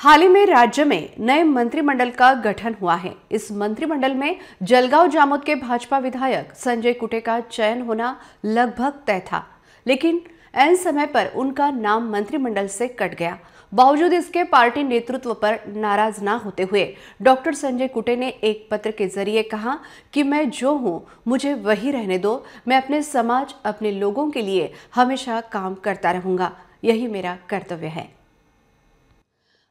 हाल ही में राज्य में नए मंत्रिमंडल का गठन हुआ है। इस मंत्रिमंडल में जलगांव जामोद के भाजपा विधायक संजय कुटे का चयन होना लगभग तय था, लेकिन ऐन समय पर उनका नाम मंत्रिमंडल से कट गया। बावजूद इसके पार्टी नेतृत्व पर नाराज ना होते हुए डॉक्टर संजय कुटे ने एक पत्र के जरिए कहा कि मैं जो हूं मुझे वही रहने दो, मैं अपने समाज, अपने लोगों के लिए हमेशा काम करता रहूंगा, यही मेरा कर्तव्य है।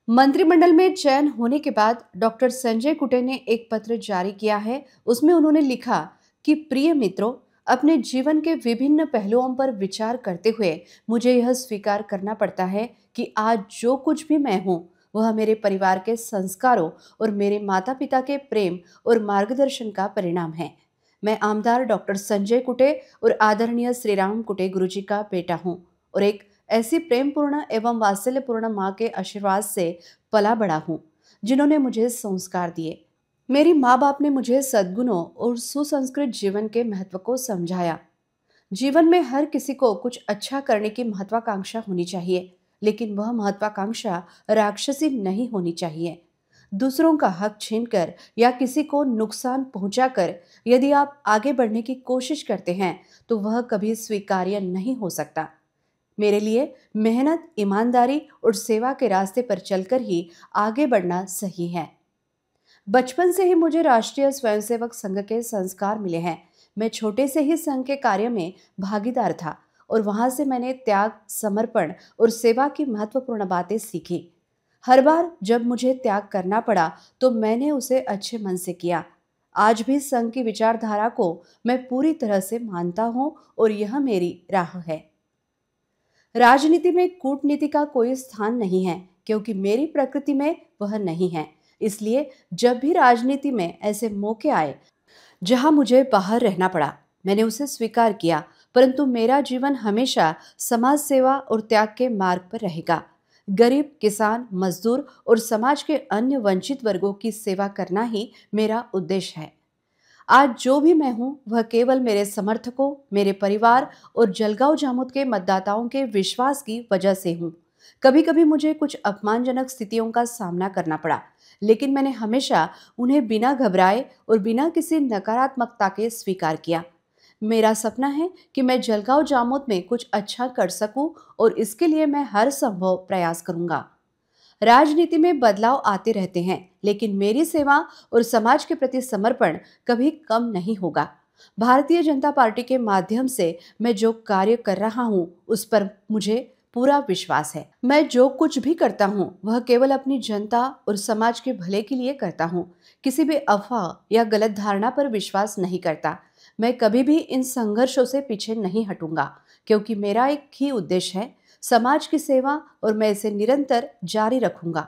मंत्रिमंडल में चयन होने के बाद डॉक्टर संजय कुटे ने एक पत्र जारी किया है। उसमें उन्होंने लिखा कि प्रिय मित्रों, अपने जीवन के विभिन्न पहलुओं पर विचार करते हुए मुझे यह स्वीकार करना पड़ता है कि आज जो कुछ भी मैं हूँ वह मेरे परिवार के संस्कारों और मेरे माता पिता के प्रेम और मार्गदर्शन का परिणाम है। मैं आमदार डॉक्टर संजय कुटे और आदरणीय श्रीराम कुटे गुरुजी का बेटा हूँ और एक ऐसी प्रेमपूर्ण एवं वात्सल्यपूर्ण माँ के आशीर्वाद से पला बड़ा हूँ, जिन्होंने मुझे संस्कार दिए। मेरी माँ बाप ने मुझे सद्गुणों और सुसंस्कृत जीवन के महत्व को समझाया। जीवन में हर किसी को कुछ अच्छा करने की महत्वाकांक्षा होनी चाहिए, लेकिन वह महत्वाकांक्षा राक्षसी नहीं होनी चाहिए। दूसरों का हक छीनकर या किसी को नुकसान पहुंचाकर यदि आप आगे बढ़ने की कोशिश करते हैं तो वह कभी स्वीकार्य नहीं हो सकता। मेरे लिए मेहनत, ईमानदारी और सेवा के रास्ते पर चलकर ही आगे बढ़ना सही है। बचपन से ही मुझे राष्ट्रीय स्वयंसेवक संघ के संस्कार मिले हैं। मैं छोटे से ही संघ के कार्य में भागीदार था और वहां से मैंने त्याग, समर्पण और सेवा की महत्वपूर्ण बातें सीखी। हर बार जब मुझे त्याग करना पड़ा तो मैंने उसे अच्छे मन से किया। आज भी संघ की विचारधारा को मैं पूरी तरह से मानता हूं और यह मेरी राह है। राजनीति में कूटनीति का कोई स्थान नहीं है, क्योंकि मेरी प्रकृति में वह नहीं है। इसलिए जब भी राजनीति में ऐसे मौके आए जहां मुझे बाहर रहना पड़ा, मैंने उसे स्वीकार किया, परंतु मेरा जीवन हमेशा समाज सेवा और त्याग के मार्ग पर रहेगा। गरीब, किसान, मजदूर और समाज के अन्य वंचित वर्गों की सेवा करना ही मेरा उद्देश्य है। आज जो भी मैं हूं वह केवल मेरे समर्थकों, मेरे परिवार और जलगांव जामोद के मतदाताओं के विश्वास की वजह से हूं। कभी कभी मुझे कुछ अपमानजनक स्थितियों का सामना करना पड़ा, लेकिन मैंने हमेशा उन्हें बिना घबराए और बिना किसी नकारात्मकता के स्वीकार किया। मेरा सपना है कि मैं जलगांव जामोद में कुछ अच्छा कर सकूं और इसके लिए मैं हर संभव प्रयास करूंगा। राजनीति में बदलाव आते रहते हैं, लेकिन मेरी सेवा और समाज के प्रति समर्पण कभी कम नहीं होगा। भारतीय जनता पार्टी के माध्यम से मैं जो कार्य कर रहा हूं उस पर मुझे पूरा विश्वास है। मैं जो कुछ भी करता हूं वह केवल अपनी जनता और समाज के भले के लिए करता हूं। किसी भी अफवाह या गलत धारणा पर विश्वास नहीं करता। मैं कभी भी इन संघर्षों से पीछे नहीं हटूंगा, क्योंकि मेरा एक ही उद्देश्य है, समाज की सेवा, और मैं इसे निरंतर जारी रखूंगा।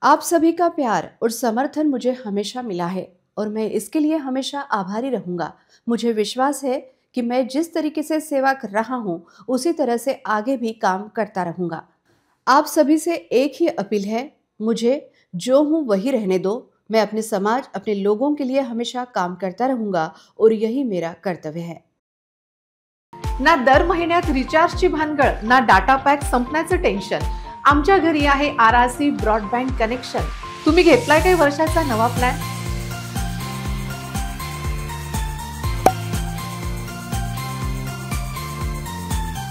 आप सभी का प्यार और समर्थन मुझे हमेशा मिला है और मैं इसके लिए हमेशा आभारी रहूंगा। मुझे विश्वास है कि मैं जिस तरीके से सेवा कर रहा हूं उसी तरह से आगे भी काम करता रहूंगा। आप सभी से एक ही अपील है, मुझे जो हूं वही रहने दो। मैं अपने समाज, अपने लोगों के लिए हमेशा काम करता रहूंगा और यही मेरा कर्तव्य है। ना दर महिन्यात रिचार्जची भानगड, ना डाटा पॅक संपण्याचं टेन्शन। आमच्या घरी आहे RRC ब्रॉडबँड कनेक्शन। तुम्ही घेतलाय काही वर्षाचा नवा प्लॅन?